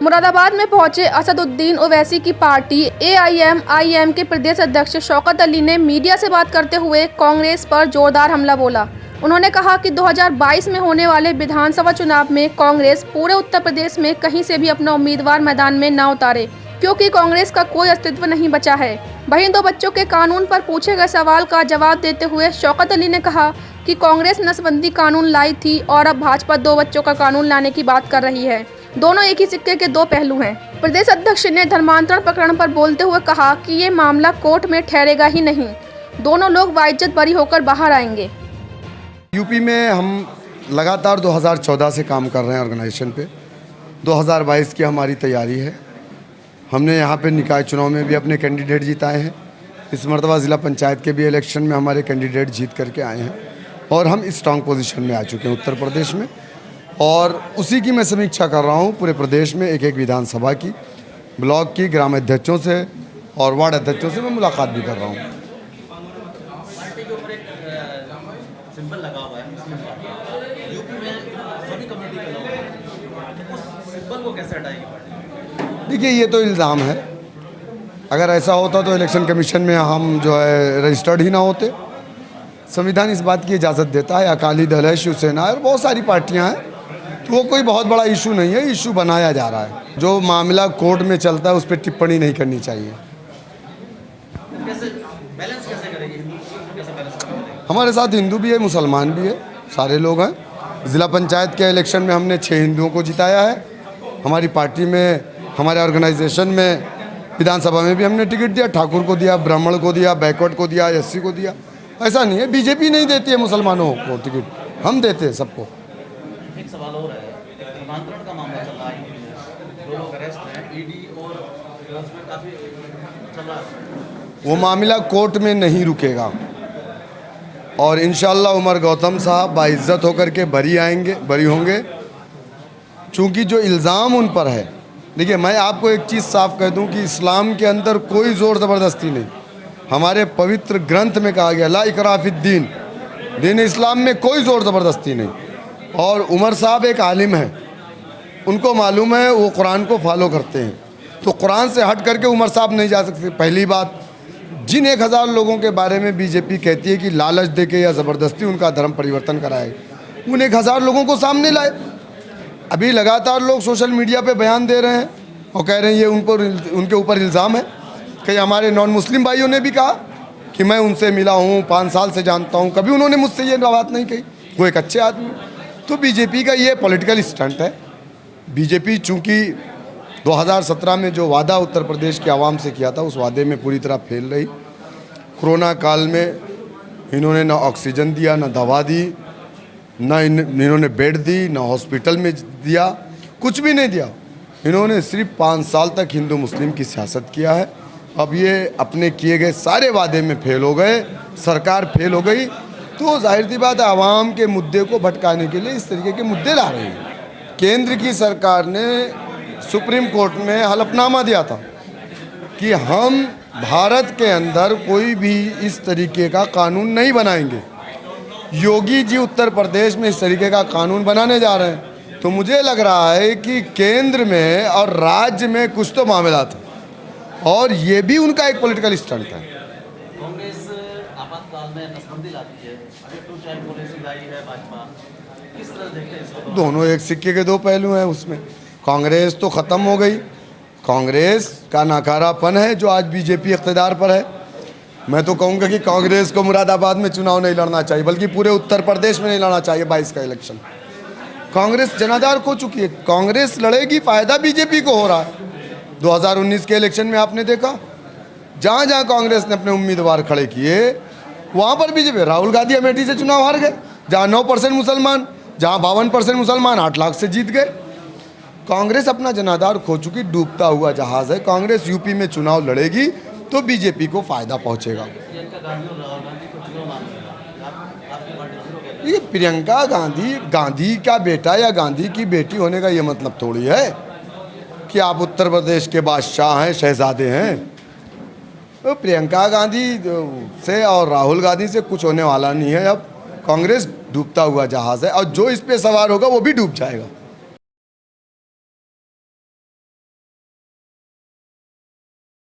मुरादाबाद में पहुंचे असदुद्दीन ओवैसी की पार्टी AIM के प्रदेश अध्यक्ष शौकत अली ने मीडिया से बात करते हुए कांग्रेस पर जोरदार हमला बोला। उन्होंने कहा कि 2022 में होने वाले विधानसभा चुनाव में कांग्रेस पूरे उत्तर प्रदेश में कहीं से भी अपना उम्मीदवार मैदान में न उतारे, क्योंकि कांग्रेस का कोई अस्तित्व नहीं बचा है। वहीं 2 बच्चों के कानून पर पूछे गए सवाल का जवाब देते हुए शौकत अली ने कहा कि कांग्रेस नसबंदी कानून लाई थी और अब भाजपा 2 बच्चों का कानून लाने की बात कर रही है। दोनों एक ही सिक्के के 2 पहलू हैं। प्रदेश अध्यक्ष ने धर्मांतरण प्रकरण पर बोलते हुए कहा कि ये मामला कोर्ट में ठहरेगा ही नहीं, दोनों लोग बाइज्जत बरी होकर बाहर आएंगे। यूपी में हम लगातार 2014 से काम कर रहे हैं ऑर्गेनाइजेशन पे। 2022 की हमारी तैयारी है। हमने यहाँ पे निकाय चुनाव में भी अपने कैंडिडेट जिताए हैं। इस मरतबा ज़िला पंचायत के भी इलेक्शन में हमारे कैंडिडेट जीत करके आए हैं और हम स्ट्रॉन्ग पोजीशन में आ चुके हैं उत्तर प्रदेश में। और उसी की मैं समीक्षा कर रहा हूँ पूरे प्रदेश में, एक एक विधानसभा की, ब्लॉक की, ग्राम अध्यक्षों से और वार्ड अध्यक्षों से मैं मुलाकात भी कर रहा हूँ। पार्टी के ऊपर एक सिंबल लगा हुआ है, मुस्लिम पार्टी यूपी में सभी कमेटी का लगा है, उस सिंबल को कैसे हटाएगी पार्टी? देखिए, ये तो इल्ज़ाम है। अगर ऐसा होता तो इलेक्शन कमीशन में हम जो है रजिस्टर्ड ही ना होते। संविधान इस बात की इजाज़त देता है, अकाली दल है, शिवसेना है और बहुत सारी पार्टियां हैं, तो वो कोई बहुत बड़ा इशू नहीं है। इशू बनाया जा रहा है। जो मामला कोर्ट में चलता है उस पर टिप्पणी नहीं करनी चाहिए। कैसे बैलेंस कैसे करेगी? कैसे बैलेंस करेगी? हमारे साथ हिंदू भी है, मुसलमान भी है, सारे लोग हैं। ज़िला पंचायत के इलेक्शन में हमने 6 हिंदुओं को जिताया है। हमारी पार्टी में, हमारे ऑर्गेनाइजेशन में, विधानसभा में भी हमने टिकट दिया। ठाकुर को दिया, ब्राह्मण को दिया, बैकवर्ड को दिया, SC को दिया। ऐसा नहीं है बीजेपी नहीं देती है मुसलमानों को टिकट, हम देते हैं सबको। एक सवाल और है, धर्मांतरण का मामला चल रहा है, 2 लोग अरेस्ट हैं, ED और में काफ़ी चल रहा है। वो मामला कोर्ट में नहीं रुकेगा और इंशाअल्लाह उमर गौतम साहब बाइज्जत होकर के बरी होंगे। चूँकि जो इल्ज़ाम उन पर है, देखिए मैं आपको एक चीज़ साफ कह दूं कि इस्लाम के अंदर कोई ज़ोर ज़बरदस्ती नहीं। हमारे पवित्र ग्रंथ में कहा गया ला इकराह फिद्दीन, दीन इस्लाम में कोई ज़ोर ज़बरदस्ती नहीं। और उमर साहब एक आलिम है, उनको मालूम है, वो कुरान को फॉलो करते हैं, तो कुरान से हट करके उमर साहब नहीं जा सकते। पहली बात, जिन 1000 लोगों के बारे में बीजेपी कहती है कि लालच देके या ज़बरदस्ती उनका धर्म परिवर्तन कराए, उन 1000 लोगों को सामने लाए। अभी लगातार लोग सोशल मीडिया पे बयान दे रहे हैं और कह रहे हैं ये उनके ऊपर इल्ज़ाम है। कई हमारे नॉन मुस्लिम भाइयों ने भी कहा कि मैं उनसे मिला हूँ, 5 साल से जानता हूँ, कभी उन्होंने मुझसे ये बात नहीं कही। वो एक अच्छे आदमी। तो बीजेपी का ये पॉलिटिकल स्टंट है। बीजेपी चूँकि 2017 में जो वादा उत्तर प्रदेश की आवाम से किया था, उस वादे में पूरी तरह फेल रही। कोरोना काल में इन्होंने ना ऑक्सीजन दिया, ना दवा दी, ना इन्होंने बेड दी, ना हॉस्पिटल में दिया, कुछ भी नहीं दिया। इन्होंने सिर्फ 5 साल तक हिंदू मुस्लिम की सियासत किया है। अब ये अपने किए गए सारे वादे में फेल हो गए, सरकार फेल हो गई, तो जाहिर सी बात है आवाम के मुद्दे को भटकाने के लिए इस तरीके के मुद्दे ला रहे हैं। केंद्र की सरकार ने सुप्रीम कोर्ट में हलफनामा दिया था कि हम भारत के अंदर कोई भी इस तरीके का कानून नहीं बनाएंगे। योगी जी उत्तर प्रदेश में इस तरीके का कानून बनाने जा रहे हैं। तो मुझे लग रहा है कि केंद्र में और राज्य में कुछ तो मामला था और ये भी उनका एक पॉलिटिकल स्टंट है। कांग्रेस आपातकाल में नसबंदी लाती है, टू चाइल्ड पॉलिसी लाई है भाजपा, किस तरह देखते हैं इसको? दोनों एक सिक्के के 2 पहलू हैं। उसमें कांग्रेस तो ख़त्म हो गई, कांग्रेस का नाकारापन है जो आज बीजेपी इक़्तिदार पर है। मैं तो कहूँगा कि कांग्रेस को मुरादाबाद में चुनाव नहीं लड़ना चाहिए, बल्कि पूरे उत्तर प्रदेश में नहीं लड़ना चाहिए 22 का इलेक्शन। कांग्रेस जनाधार खो चुकी है। कांग्रेस लड़ेगी, फ़ायदा बीजेपी को हो रहा है। 2019 के इलेक्शन में आपने देखा, जहाँ जहाँ कांग्रेस ने अपने उम्मीदवार खड़े किए, वहाँ पर बीजेपी, राहुल गांधी अमेठी से चुनाव हार गए, जहाँ 9% मुसलमान, जहाँ 52% मुसलमान 8 लाख से जीत गए। कांग्रेस अपना जनाधार खो चुकी, डूबता हुआ जहाज़ है। कांग्रेस यूपी में चुनाव लड़ेगी तो बीजेपी को फ़ायदा पहुँचेगा। ये प्रियंका गांधी का बेटा या गांधी की बेटी होने का ये मतलब थोड़ी है कि आप उत्तर प्रदेश के बादशाह हैं, शहजादे हैं। तो प्रियंका गांधी से और राहुल गांधी से कुछ होने वाला नहीं है। अब कांग्रेस डूबता हुआ जहाज़ है और जो इस पे सवार होगा वो भी डूब जाएगा।